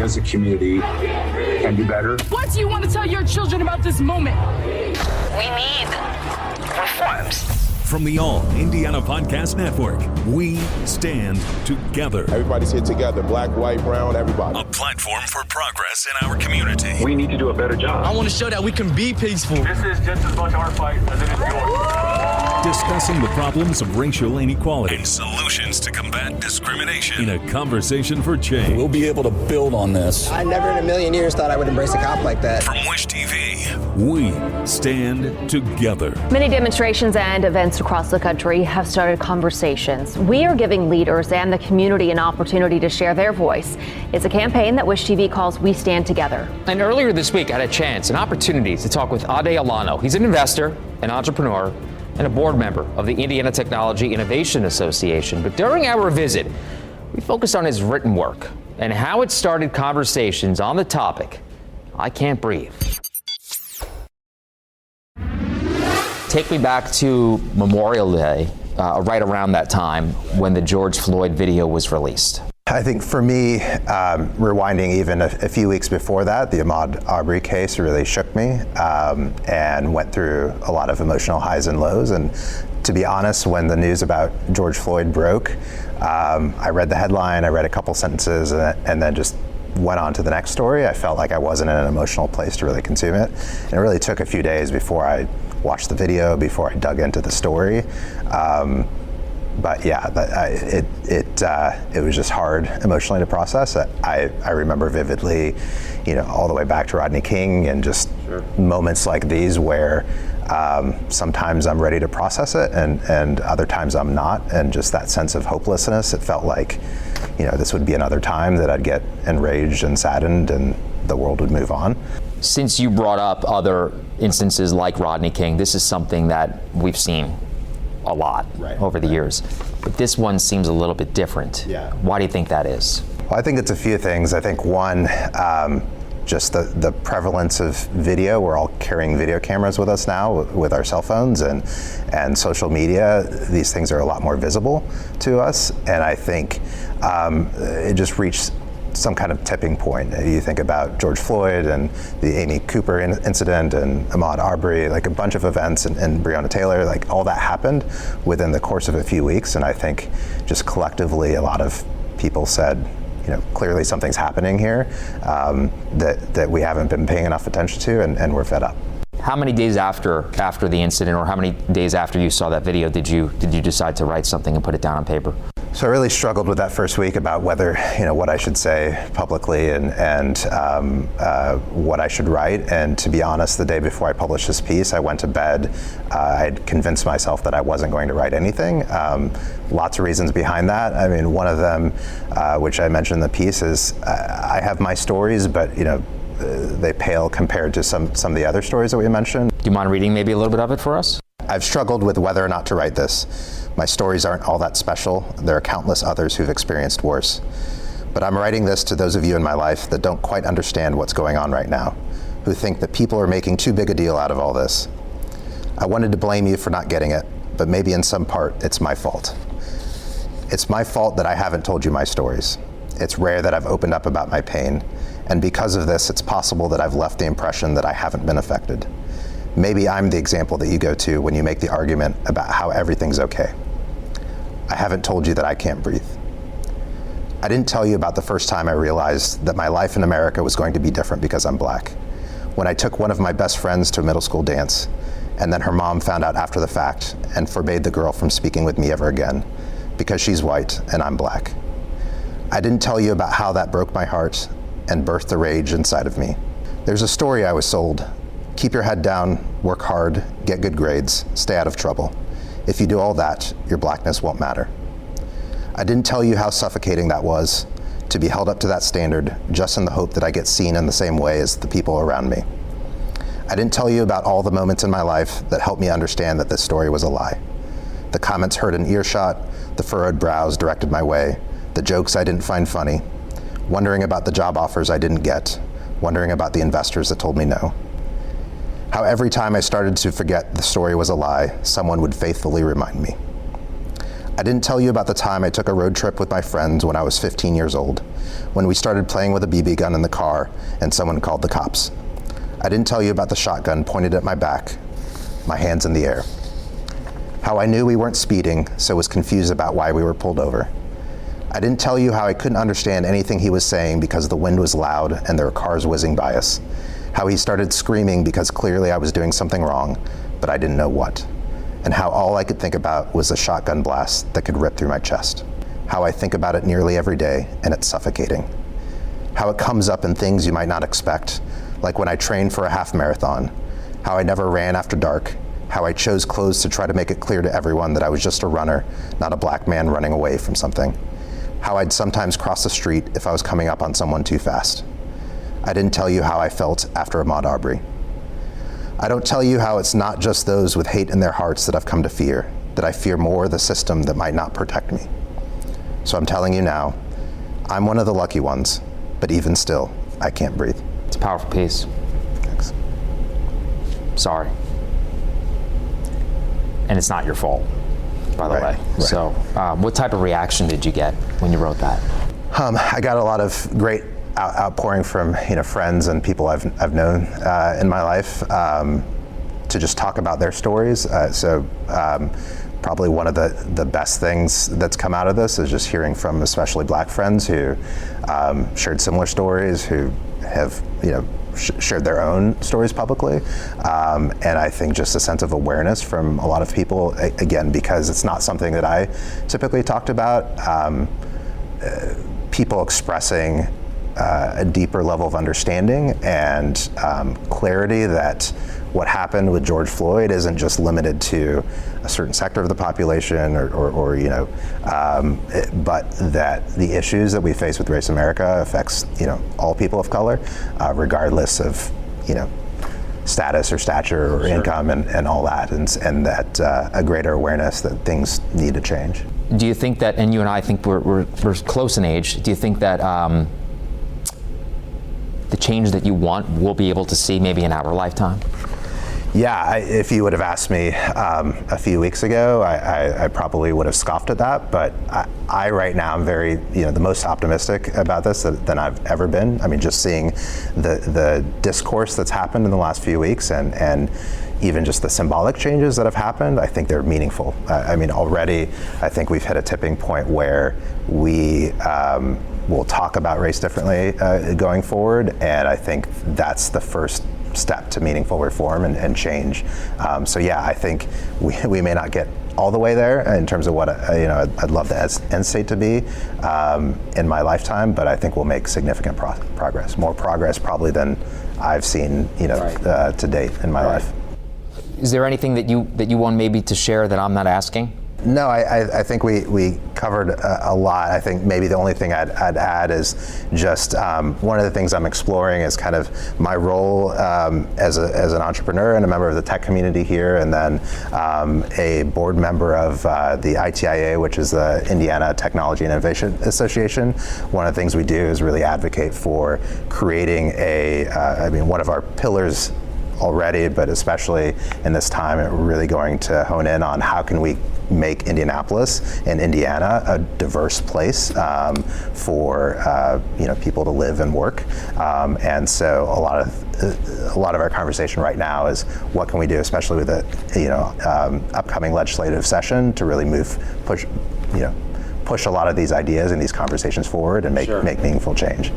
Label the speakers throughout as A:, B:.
A: as a community can do better.
B: What do you want to tell your children about this moment?
C: We need reforms.
D: From the All Indiana Podcast Network, we stand together.
E: Everybody's here together, black, white, brown, everybody.
D: A platform for progress in our community.
F: We need to do a better job.
G: I want to show that we can be peaceful.
F: This is just as much our fight as it is yours.
D: Discussing the problems of racial inequality and solutions to combat discrimination in a conversation for change.
H: We'll be able to build on this.
I: I never in a million years thought I would embrace a cop like that.
D: From Wish TV, we stand together.
J: Many demonstrations and events across the country have started conversations. We are giving leaders and the community an opportunity to share their voice. It's a campaign that Wish TV calls We Stand Together.
K: And earlier this week, I had a chance, an opportunity to talk with Ade Olonoh. He's an investor, an entrepreneur, and a board member of the Indiana Technology Innovation Association. But during our visit, we focused on his written work and how it started conversations on the topic, I Can't Breathe. Take me back to Memorial Day, right around that time when the George Floyd video was released.
L: I think for me, rewinding even a few weeks before that, the Ahmaud Arbery case really shook me and went through a lot of emotional highs and lows. And to be honest, when the news about George Floyd broke, I read the headline, I read a couple sentences, and then just went on to the next story. I felt like I wasn't in an emotional place to really consume it. And it really took a few days before I watched the video, before I dug into the story. But yeah, it was just hard emotionally to process. I remember vividly, all the way back to Rodney King and just moments like these where sometimes I'm ready to process it and other times I'm not. And just that sense of hopelessness, it felt like, this would be another time that I'd get enraged and saddened and the world would move on.
K: Since you brought up other instances like Rodney King, this is something that we've seen a lot over the years. But this one seems a little bit different.
L: Yeah.
K: Why do you think that is?
L: Well, I think it's a few things. I think one, just the prevalence of video. We're all carrying video cameras with us now with our cell phones and social media. These things are a lot more visible to us. And I think it just reached some kind of tipping point. You think about George Floyd and the Amy Cooper incident and Ahmaud Arbery, like a bunch of events, and Breonna Taylor, like all that happened within the course of a few weeks. And I think just collectively a lot of people said, clearly something's happening here that we haven't been paying enough attention to, and we're fed up.
K: How many days after the incident, or how many days after you saw that video, did you decide to write something and put it down on paper?
L: So I really struggled with that first week about whether, what I should say publicly and what I should write. And to be honest, the day before I published this piece, I went to bed. I had convinced myself that I wasn't going to write anything. Lots of reasons behind that. I mean, one of them, which I mentioned in the piece, is I have my stories, but they pale compared to some of the other stories that we mentioned.
K: Do you mind reading maybe a little bit of it for us?
L: I've struggled with whether or not to write this. My stories aren't all that special. There are countless others who've experienced worse. But I'm writing this to those of you in my life that don't quite understand what's going on right now, who think that people are making too big a deal out of all this. I wanted to blame you for not getting it, but maybe in some part it's my fault. It's my fault that I haven't told you my stories. It's rare that I've opened up about my pain, and because of this, it's possible that I've left the impression that I haven't been affected. Maybe I'm the example that you go to when you make the argument about how everything's okay. I haven't told you that I can't breathe. I didn't tell you about the first time I realized that my life in America was going to be different because I'm black. When I took one of my best friends to a middle school dance, and then her mom found out after the fact and forbade the girl from speaking with me ever again because she's white and I'm black. I didn't tell you about how that broke my heart and birthed the rage inside of me. There's a story I was sold. Keep your head down, work hard, get good grades, stay out of trouble. If you do all that, your blackness won't matter. I didn't tell you how suffocating that was, to be held up to that standard just in the hope that I get seen in the same way as the people around me. I didn't tell you about all the moments in my life that helped me understand that this story was a lie. The comments heard in earshot, the furrowed brows directed my way, the jokes I didn't find funny, wondering about the job offers I didn't get, wondering about the investors that told me no. How every time I started to forget the story was a lie, someone would faithfully remind me. I didn't tell you about the time I took a road trip with my friends when I was 15 years old, when we started playing with a BB gun in the car and someone called the cops. I didn't tell you about the shotgun pointed at my back, my hands in the air. How I knew we weren't speeding, so was confused about why we were pulled over. I didn't tell you how I couldn't understand anything he was saying because the wind was loud and there were cars whizzing by us. How he started screaming because clearly I was doing something wrong, but I didn't know what. And how all I could think about was a shotgun blast that could rip through my chest. How I think about it nearly every day, and it's suffocating. How it comes up in things you might not expect, like when I trained for a half marathon. How I never ran after dark. How I chose clothes to try to make it clear to everyone that I was just a runner, not a black man running away from something. How I'd sometimes cross the street if I was coming up on someone too fast. I didn't tell you how I felt after Ahmaud Arbery. I don't tell you how it's not just those with hate in their hearts that I've come to fear, that I fear more the system that might not protect me. So I'm telling you now, I'm one of the lucky ones, but even still, I can't breathe.
K: It's a powerful piece.
L: Thanks.
K: Sorry. And it's not your fault, by the way.
L: Right.
K: So what type of reaction did you get when you wrote that?
L: I got a lot of great outpouring from friends and people I've known in my life to just talk about their stories. Probably one of the best things that's come out of this is just hearing from especially black friends who shared similar stories, who have shared their own stories publicly, and I think just a sense of awareness from a lot of people, again, because it's not something that I typically talked about, people expressing a deeper level of understanding and clarity that what happened with George Floyd isn't just limited to a certain sector of the population but that the issues that we face with Race America affects all people of color, regardless of status or stature or income and all that, and that a greater awareness that things need to change.
K: Do you think that, and you and I think we're close in age, do you think that the change that you want we'll be able to see maybe in our lifetime?
L: Yeah, if you would have asked me a few weeks ago, I probably would have scoffed at that. But I right now, I'm very, the most optimistic about this than I've ever been. I mean, just seeing the discourse that's happened in the last few weeks and even just the symbolic changes that have happened, I think they're meaningful. I mean, already, I think we've hit a tipping point where we will talk about race differently going forward. And I think that's the first step to meaningful reform and change. So yeah, I think we may not get all the way there in terms of what I'd love the end state to be in my lifetime, but I think we'll make significant progress, more progress probably than I've seen to date in my life.
K: Is there anything that you want maybe to share that I'm not asking?
L: No, I think we covered a lot. I think maybe the only thing I'd add is just one of the things I'm exploring is kind of my role as an entrepreneur and a member of the tech community here, and then a board member of the ITIA, which is the Indiana Technology Innovation Association. One of the things we do is really advocate for creating one of our pillars already, but especially in this time, we're really going to hone in on how can we make Indianapolis and Indiana a diverse place for people to live and work. And so a lot of our conversation right now is what can we do, especially with the upcoming legislative session, to really push a lot of these ideas and these conversations forward and make meaningful change.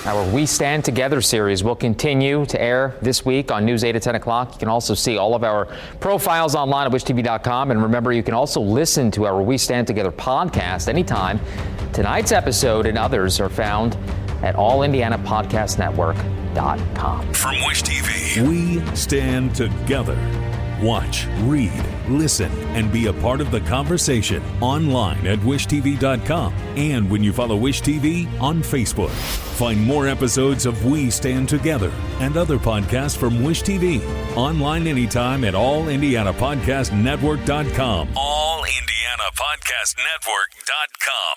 K: Our We Stand Together series will continue to air this week on News 8 at 10 o'clock. You can also see all of our profiles online at wishtv.com. And remember, you can also listen to our We Stand Together podcast anytime. Tonight's episode and others are found at allindianapodcastnetwork.com.
D: From Wish TV, we stand together. Watch, read, listen, and be a part of the conversation online at wishtv.com and when you follow Wish TV on Facebook. Find more episodes of We Stand Together and other podcasts from Wish TV online anytime at allindianapodcastnetwork.com. allindianapodcastnetwork.com.